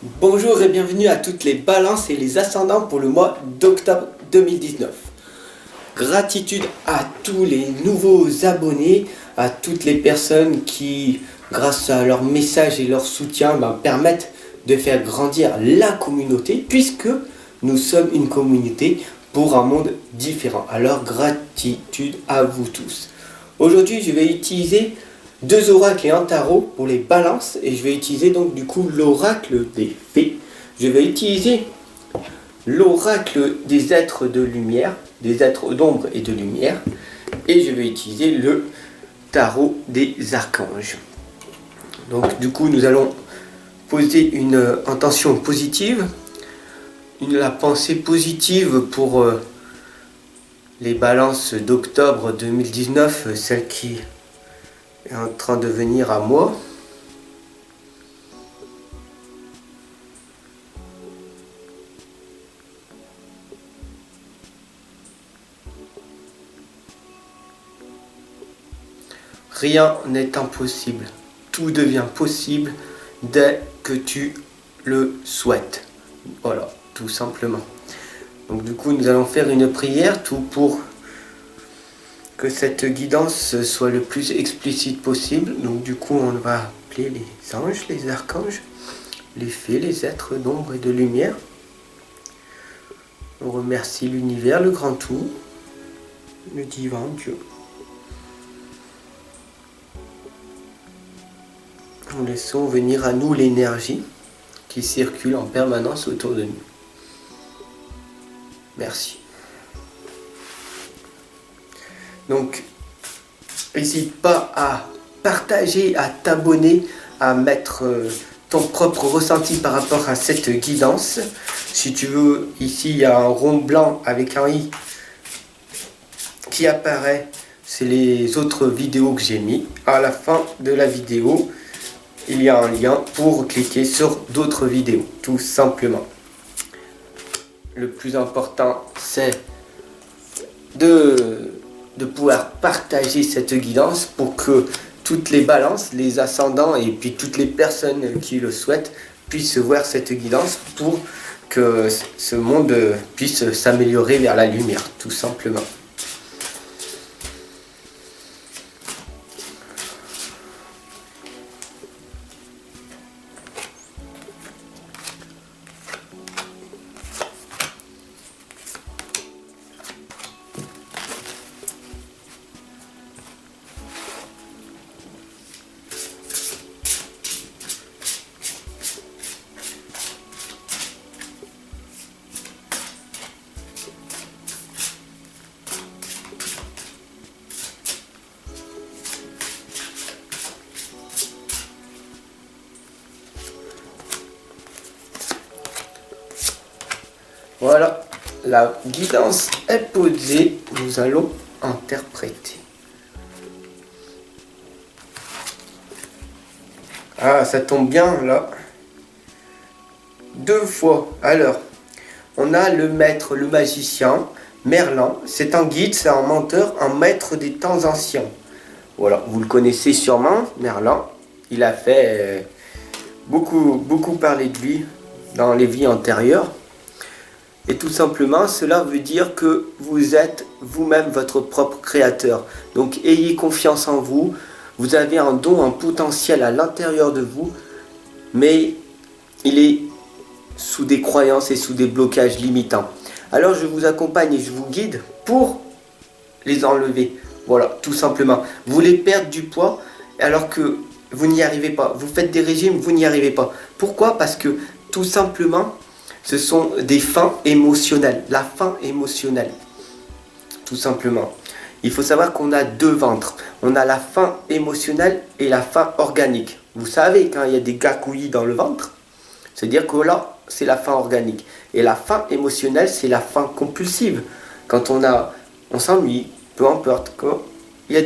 Bonjour et bienvenue à toutes les balances et les ascendants pour le mois d'octobre 2019. Gratitude à tous les nouveaux abonnés, à toutes les personnes qui, grâce à leur message et leur soutien, permettent de faire grandir la communauté, puisque nous sommes une communauté pour un monde différent. Alors gratitude à vous tous. Aujourd'hui, je vais utiliser deux oracles et un tarot pour les balances, et je vais utiliser donc du coup l'oracle des fées. Je vais utiliser l'oracle des êtres de lumière, des êtres d'ombre et de lumière, et je vais utiliser le tarot des archanges. Donc du coup nous allons poser une intention positive, la pensée positive pour les balances d'octobre 2019, celle qui est en train de venir à moi. Rien n'est impossible. Tout devient possible dès que tu le souhaites. Voilà, tout simplement. Donc du coup, nous allons faire une prière, tout pour que cette guidance soit le plus explicite possible. Donc du coup, on va appeler les anges, les archanges, les fées, les êtres d'ombre et de lumière. On remercie l'univers, le grand tout, le divin Dieu. Nous laissons venir à nous l'énergie qui circule en permanence autour de nous. Merci. Donc, n'hésite pas à partager, à t'abonner, à mettre ton propre ressenti par rapport à cette guidance. Si tu veux, ici il y a un rond blanc avec un i qui apparaît. C'est les autres vidéos que j'ai mis. À la fin de la vidéo, il y a un lien pour cliquer sur d'autres vidéos, tout simplement. Le plus important, c'est de pouvoir partager cette guidance pour que toutes les balances, les ascendants et puis toutes les personnes qui le souhaitent puissent voir cette guidance pour que ce monde puisse s'améliorer vers la lumière, tout simplement. Voilà, la guidance est posée, nous allons interpréter. Ah, ça tombe bien là. Deux fois. Alors, on a le maître, le magicien, Merlin. C'est un guide, c'est un menteur, un maître des temps anciens. Voilà, vous le connaissez sûrement, Merlin. Il a fait beaucoup parler de lui dans les vies antérieures. Et tout simplement, cela veut dire que vous êtes vous-même votre propre créateur. Donc ayez confiance en vous. Vous avez un don, un potentiel à l'intérieur de vous, mais il est sous des croyances et sous des blocages limitants. Alors je vous accompagne et je vous guide pour les enlever. Voilà, tout simplement. Vous voulez perdre du poids alors que vous n'y arrivez pas. Vous faites des régimes, vous n'y arrivez pas. Pourquoi? Parce que tout simplement, ce sont des fins émotionnelles. La faim émotionnelle. Tout simplement. Il faut savoir qu'on a deux ventres. On a la faim émotionnelle et la faim organique. Vous savez, quand il y a des gacouillis dans le ventre, c'est-à-dire que là, c'est la faim organique. Et la faim émotionnelle, c'est la faim compulsive. Quand on s'ennuie, peu importe. Il y a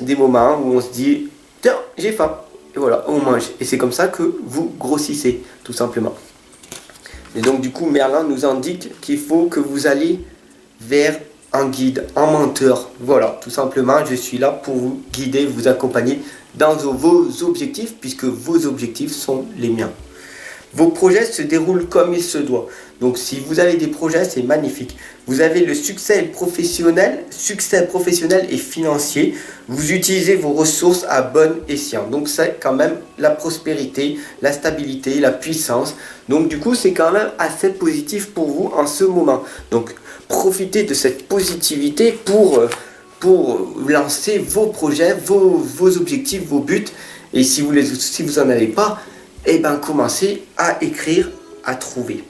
des moments où on se dit, tiens, j'ai faim. Et voilà, on mange. Et c'est comme ça que vous grossissez, tout simplement. Et donc du coup, Merlin nous indique qu'il faut que vous alliez vers un guide, un menteur. Voilà, tout simplement, je suis là pour vous guider, vous accompagner dans vos objectifs, puisque vos objectifs sont les miens. Vos projets se déroulent comme il se doit. Donc si vous avez des projets, c'est magnifique. Vous avez le succès professionnel et financier. Vous utilisez vos ressources à bon escient. Donc c'est quand même la prospérité, la stabilité, la puissance. Donc du coup, c'est quand même assez positif pour vous en ce moment. Donc profitez de cette positivité pour lancer vos projets, vos objectifs, vos buts. Et si vous en avez pas, eh ben commencez à écrire, à trouver.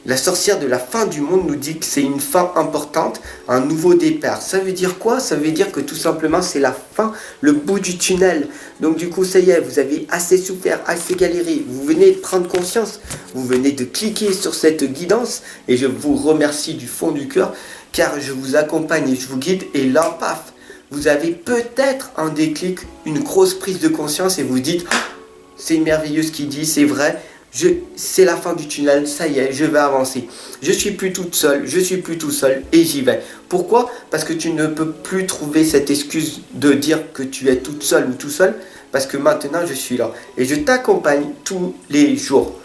La sorcière de la fin du monde nous dit que c'est une fin importante, un nouveau départ. Ça veut dire quoi? Ça veut dire que tout simplement c'est la fin, le bout du tunnel. Donc du coup ça y est, vous avez assez souffert, assez galéré. Vous venez de prendre conscience, vous venez de cliquer sur cette guidance et je vous remercie du fond du cœur car je vous accompagne et je vous guide et là, paf, vous avez peut-être un déclic, une grosse prise de conscience et vous dites c'est merveilleux ce qu'il dit, c'est vrai. C'est la fin du tunnel, ça y est, je vais avancer. Je suis plus toute seule, je suis plus tout seul et j'y vais. Pourquoi? Parce que tu ne peux plus trouver cette excuse de dire que tu es toute seule ou tout seul, parce que maintenant je suis là et je t'accompagne tous les jours.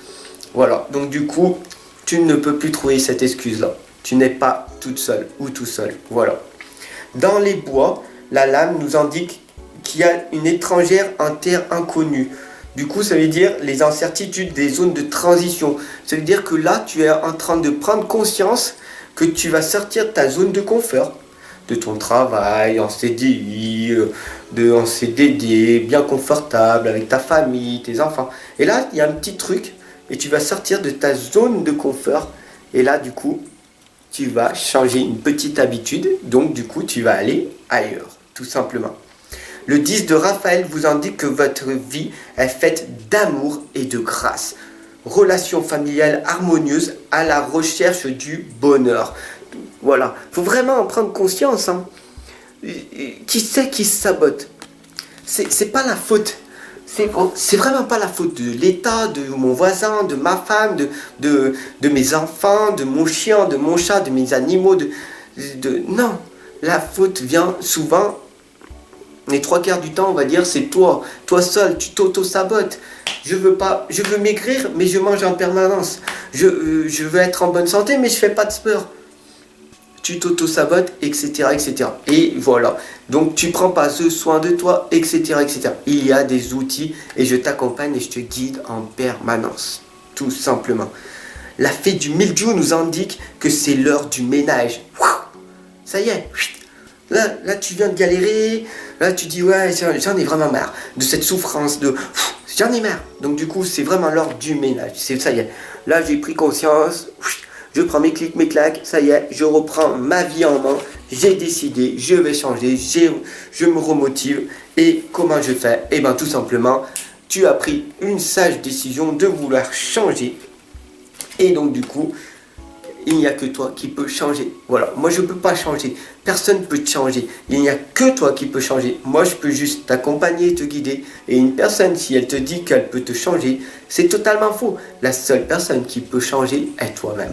Voilà, donc du coup, tu ne peux plus trouver cette excuse-là. Tu n'es pas toute seule ou tout seul. Voilà. Dans les bois, la lame nous indique qu'il y a une étrangère en terre inconnue. Du coup, ça veut dire les incertitudes des zones de transition. Ça veut dire que là, tu es en train de prendre conscience que tu vas sortir de ta zone de confort, de ton travail, en CDI, en CDD, bien confortable, avec ta famille, tes enfants. Et là, il y a un petit truc, et tu vas sortir de ta zone de confort. Et là, du coup, tu vas changer une petite habitude. Donc, du coup, tu vas aller ailleurs, tout simplement. Le 10 de Raphaël vous indique que votre vie est faite d'amour et de grâce. Relation familiale harmonieuse à la recherche du bonheur. Voilà, il faut vraiment en prendre conscience. Hein. Qui c'est qui se sabote? C'est pas la faute. C'est vraiment pas la faute de l'État, de mon voisin, de ma femme, de mes enfants, de mon chien, de mon chat, de mes animaux. Non, la faute vient souvent. Les 3/4 du temps, on va dire, c'est toi seul, tu t'auto-sabotes. Je veux maigrir, mais je mange en permanence. Je veux être en bonne santé, mais je fais pas de sport. Tu t'auto-sabotes, etc., etc. Et voilà. Donc, tu prends pas ce soin de toi, etc., etc. Il y a des outils et je t'accompagne et je te guide en permanence. Tout simplement. La fée du mildiou nous indique que c'est l'heure du ménage. Ça y est. Là, tu viens de galérer, là, tu dis, ouais, j'en ai vraiment marre de cette souffrance, j'en ai marre. Donc, du coup, c'est vraiment l'heure du ménage. Ça y est, là, j'ai pris conscience, je prends mes clics, mes claques, ça y est, je reprends ma vie en main, j'ai décidé, je vais changer, je me remotive. Et comment je fais? Eh bien, tout simplement, tu as pris une sage décision de vouloir changer. Et donc, du coup, il n'y a que toi qui peux changer. Voilà, moi je ne peux pas changer. Personne ne peut te changer. Il n'y a que toi qui peux changer. Moi je peux juste t'accompagner, te guider. Et une personne, si elle te dit qu'elle peut te changer, c'est totalement faux. La seule personne qui peut changer est toi-même.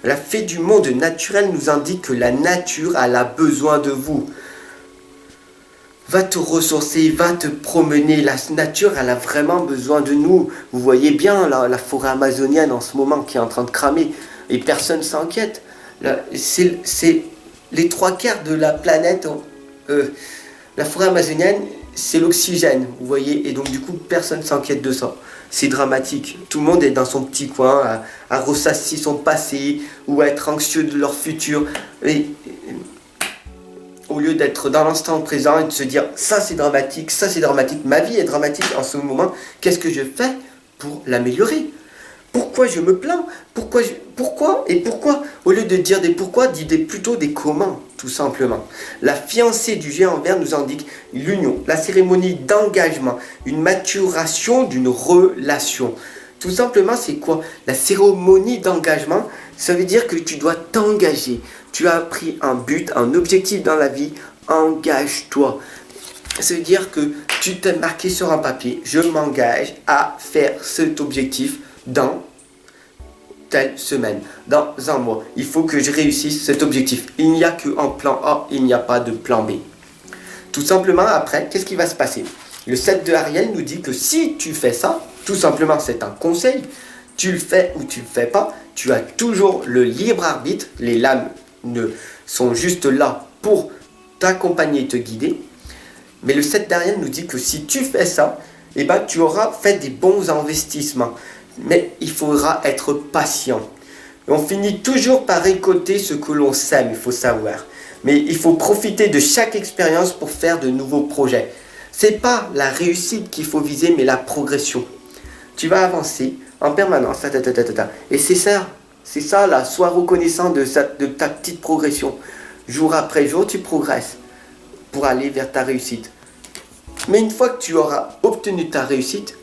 La fée du monde naturel nous indique que la nature elle a besoin de vous. Va te ressourcer, va te promener. La nature, elle a vraiment besoin de nous. Vous voyez bien la forêt amazonienne en ce moment qui est en train de cramer. Et personne ne s'inquiète. C'est les 3/4 de la planète. La forêt amazonienne, c'est l'oxygène, vous voyez. Et donc, du coup, personne ne s'inquiète de ça. C'est dramatique. Tout le monde est dans son petit coin, à ressasser son passé ou à être anxieux de leur futur. Et au lieu d'être dans l'instant présent et de se dire ça c'est dramatique, ma vie est dramatique en ce moment, qu'est-ce que je fais pour l'améliorer? Pourquoi je me plains? Pourquoi? Au lieu de dire des pourquoi, dis plutôt des comment, tout simplement. La fiancée du géant vert nous indique l'union, la cérémonie d'engagement, une maturation d'une relation. Tout simplement, c'est quoi? La cérémonie d'engagement, ça veut dire que tu dois t'engager. Tu as pris un but, un objectif dans la vie, engage-toi. Ça veut dire que tu t'es marqué sur un papier, je m'engage à faire cet objectif dans telle semaine, dans un mois. Il faut que je réussisse cet objectif. Il n'y a qu'un plan A, il n'y a pas de plan B. Tout simplement, après, qu'est-ce qui va se passer? Le 7 de Ariel nous dit que si tu fais ça, tout simplement, c'est un conseil, Tu le fais ou tu le fais pas, tu as toujours le libre arbitre. Les lames sont juste là pour t'accompagner et te guider. Mais le 7 d'Ariel nous dit que si tu fais ça, eh ben, tu auras fait des bons investissements. Mais il faudra être patient. On finit toujours par récolter ce que l'on sème, il faut savoir. Mais il faut profiter de chaque expérience pour faire de nouveaux projets. C'est pas la réussite qu'il faut viser, mais la progression. Tu vas avancer en permanence. Et c'est ça là. Sois reconnaissant de ta petite progression. Jour après jour, tu progresses pour aller vers ta réussite. Mais une fois que tu auras obtenu ta réussite,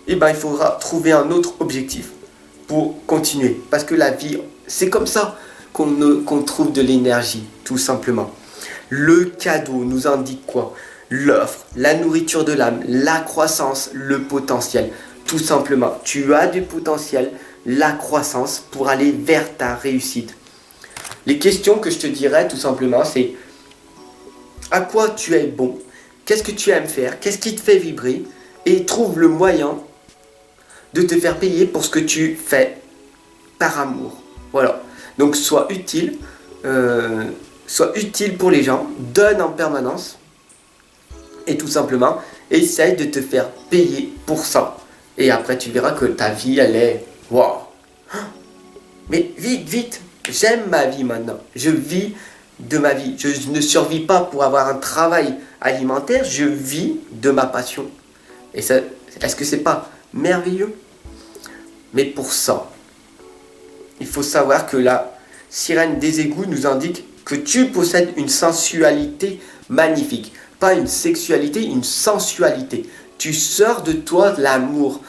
eh ben, il faudra trouver un autre objectif pour continuer. Parce que la vie, c'est comme ça qu'on trouve de l'énergie, tout simplement. Le cadeau nous indique quoi? L'offre, la nourriture de l'âme, la croissance, le potentiel. Tout simplement, tu as du potentiel, la croissance pour aller vers ta réussite. Les questions que je te dirais tout simplement, c'est à quoi tu es bon? Qu'est-ce que tu aimes faire? Qu'est-ce qui te fait vibrer? Et trouve le moyen de te faire payer pour ce que tu fais par amour. Voilà. Donc sois utile pour les gens, donne en permanence et tout simplement essaye de te faire payer pour ça. Et après tu verras que ta vie elle est waouh. Mais vite, j'aime ma vie maintenant. Je vis de ma vie. Je ne survis pas pour avoir un travail alimentaire, je vis de ma passion. Et ça, est-ce que c'est pas merveilleux? Mais pour ça, il faut savoir que la sirène des égouts nous indique que tu possèdes une sensualité magnifique. Pas une sexualité, une sensualité. Tu sors de toi de l'amour.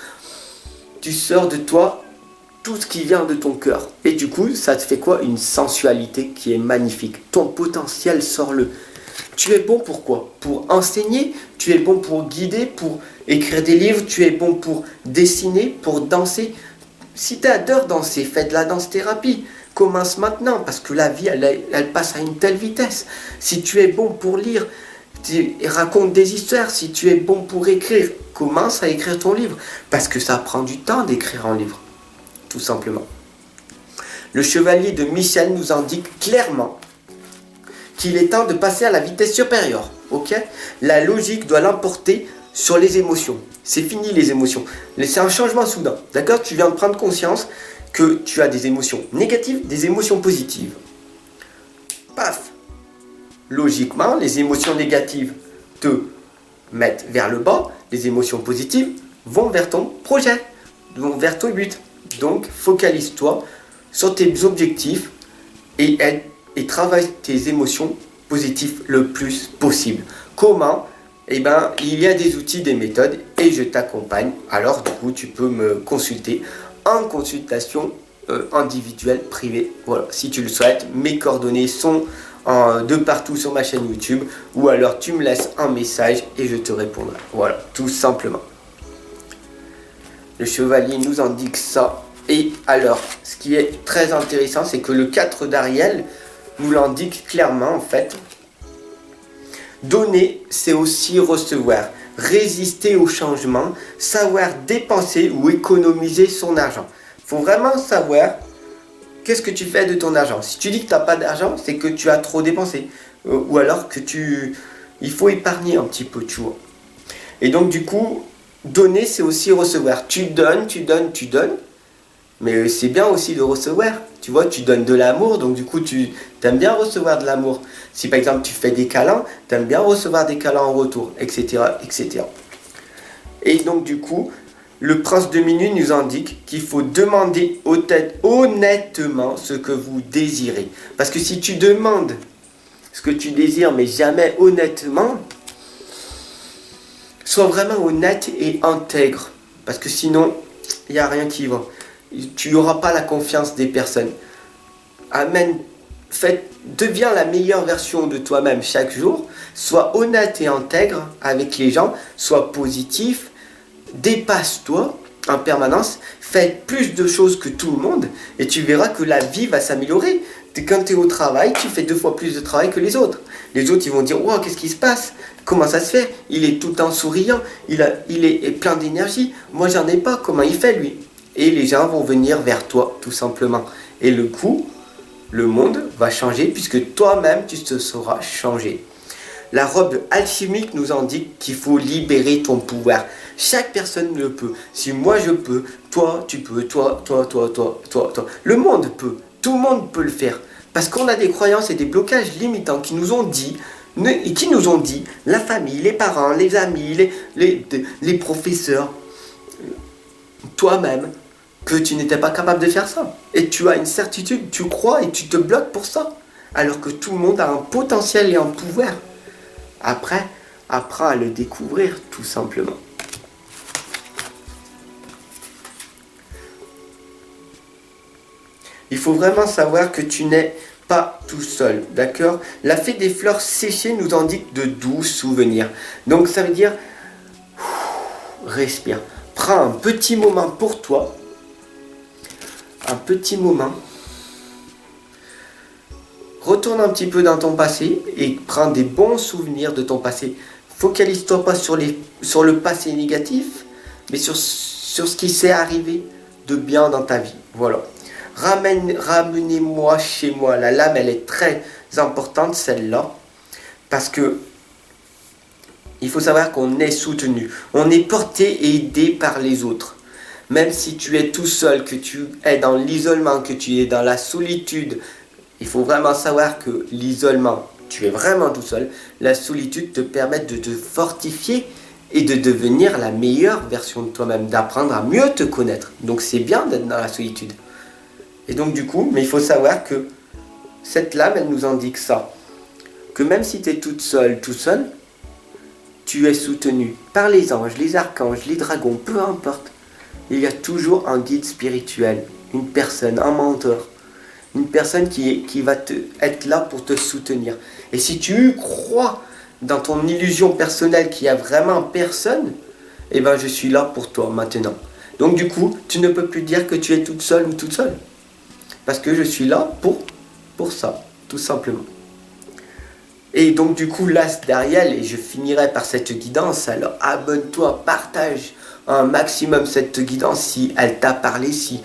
Tu sors de toi tout ce qui vient de ton cœur. Et du coup, ça te fait quoi? Une sensualité qui est magnifique. Ton potentiel, sors-le. Tu es bon pour quoi? Pour enseigner, tu es bon pour guider, pour écrire des livres, tu es bon pour dessiner, pour danser. Si tu adores danser, fais de la danse-thérapie. Commence maintenant, parce que la vie, elle passe à une telle vitesse. Si tu es bon pour lire, raconte des histoires. Si tu es bon pour écrire, commence à écrire ton livre. Parce que ça prend du temps d'écrire un livre, tout simplement. Le chevalier de Michel nous indique clairement qu'il est temps de passer à la vitesse supérieure. Ok? La logique doit l'emporter sur les émotions. C'est fini les émotions. C'est un changement soudain. D'accord? Tu viens de prendre conscience que tu as des émotions négatives, des émotions positives. Paf! Logiquement, les émotions négatives te mettent vers le bas. Les émotions positives vont vers ton projet, vont vers ton but. Donc, focalise-toi sur tes objectifs et travaille tes émotions positives le plus possible. Comment? Eh bien, il y a des outils, des méthodes et je t'accompagne. Alors, du coup, tu peux me consulter en consultation individuelle, privée. Voilà, si tu le souhaites, mes coordonnées sont de partout sur ma chaîne YouTube ou alors tu me laisses un message et je te répondrai. Voilà, tout simplement. Le chevalier nous indique ça. Et alors, ce qui est très intéressant, c'est que le 4 d'Ariel nous l'indique clairement en fait. Donner, c'est aussi recevoir. Résister au changement, savoir dépenser ou économiser son argent. Il faut vraiment savoir qu'est-ce que tu fais de ton argent. Si tu dis que tu n'as pas d'argent, c'est que tu as trop dépensé. Ou alors que il faut épargner un petit peu, tu vois. Et donc du coup, donner, c'est aussi recevoir. Tu donnes. Mais c'est bien aussi de recevoir. Tu vois, tu donnes de l'amour, donc du coup, tu aimes bien recevoir de l'amour. Si par exemple, tu fais des câlins, tu aimes bien recevoir des câlins en retour, etc., etc. Et donc du coup, le prince de minuit nous indique qu'il faut demander honnêtement ce que vous désirez. Parce que si tu demandes ce que tu désires, mais jamais honnêtement, sois vraiment honnête et intègre. Parce que sinon, il n'y a rien qui va. Tu n'auras pas la confiance des personnes. Amen. Deviens la meilleure version de toi-même chaque jour. Sois honnête et intègre avec les gens. Sois positif. Dépasse-toi en permanence. Fais plus de choses que tout le monde. Et tu verras que la vie va s'améliorer. Quand tu es au travail, tu fais 2 fois plus de travail que les autres. Les autres, ils vont dire, wow, qu'est-ce qui se passe? Comment ça se fait? Il est tout le temps souriant. Il est plein d'énergie. Moi, j'en ai pas. Comment il fait, lui? et les gens vont venir vers toi, tout simplement. Et le coup, le monde va changer puisque toi-même, tu te sauras changer. La robe alchimique nous indique qu'il faut libérer ton pouvoir. Chaque personne le peut. Si moi je peux, toi tu peux, toi. Le monde peut. Tout le monde peut le faire. Parce qu'on a des croyances et des blocages limitants qui nous ont dit, la famille, les parents, les amis, les professeurs, toi-même, que tu n'étais pas capable de faire ça. Et tu as une certitude, tu crois et tu te bloques pour ça. Alors que tout le monde a un potentiel et un pouvoir. Après, apprends à le découvrir, tout simplement. Il faut vraiment savoir que tu n'es pas tout seul, d'accord? La fée des fleurs séchées nous indique de doux souvenirs. Donc ça veut dire, respire. Prends un petit moment pour toi. Un petit moment. Retourne un petit peu dans ton passé et prends des bons souvenirs de ton passé. Focalise-toi pas sur le passé négatif, mais sur ce qui s'est arrivé de bien dans ta vie. Voilà. Ramenez-moi chez moi. La lame, elle est très importante, celle-là, parce que il faut savoir qu'on est soutenu. On est porté et aidé par les autres. Même si tu es tout seul, que tu es dans l'isolement, que tu es dans la solitude, il faut vraiment savoir que l'isolement, tu es vraiment tout seul. La solitude te permet de te fortifier et de devenir la meilleure version de toi-même, d'apprendre à mieux te connaître. Donc c'est bien d'être dans la solitude. Et donc du coup, mais il faut savoir que cette lame, elle nous indique ça. Que même si tu es toute seule, tout seul, tu es soutenu par les anges, les archanges, les dragons, peu importe. Il y a toujours un guide spirituel, une personne, un mentor. Une personne qui va être là pour te soutenir. Et si tu crois dans ton illusion personnelle qu'il n'y a vraiment personne, eh ben je suis là pour toi maintenant. Donc du coup, tu ne peux plus dire que tu es toute seule ou toute seule. Parce que je suis là pour ça, tout simplement. Et donc du coup, l'as d'Ariel, et je finirai par cette guidance, alors abonne-toi, partage un maximum cette guidance si elle t'a parlé, si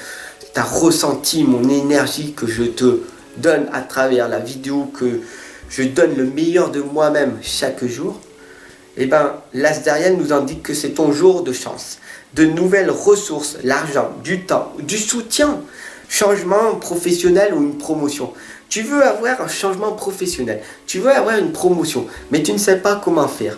tu as ressenti mon énergie que je te donne à travers la vidéo, que je donne le meilleur de moi-même chaque jour. Et bien, l'as d'Ariel nous indique que c'est ton jour de chance, de nouvelles ressources, l'argent, du temps, du soutien, changement professionnel ou une promotion. Tu veux avoir un changement professionnel, tu veux avoir une promotion, mais tu ne sais pas comment faire.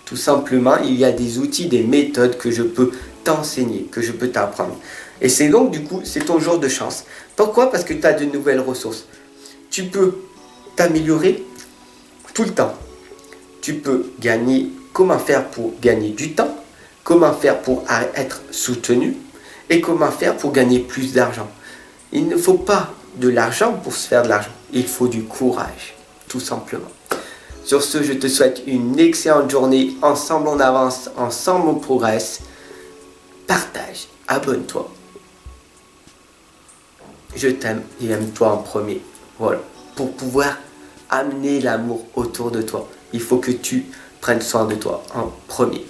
Tout simplement, il y a des outils, des méthodes que je peux t'enseigner, que je peux t'apprendre. Et c'est donc du coup, c'est ton jour de chance. Pourquoi? Parce que tu as de nouvelles ressources. Tu peux t'améliorer tout le temps. Tu peux gagner, comment faire pour gagner du temps, comment faire pour être soutenu et comment faire pour gagner plus d'argent. Il ne faut pas de l'argent pour se faire de l'argent. Il faut du courage, tout simplement. Sur ce, je te souhaite une excellente journée. Ensemble, on avance, ensemble, on progresse. Partage, abonne-toi. Je t'aime et aime-toi en premier. Voilà. Pour pouvoir amener l'amour autour de toi, il faut que tu prennes soin de toi en premier.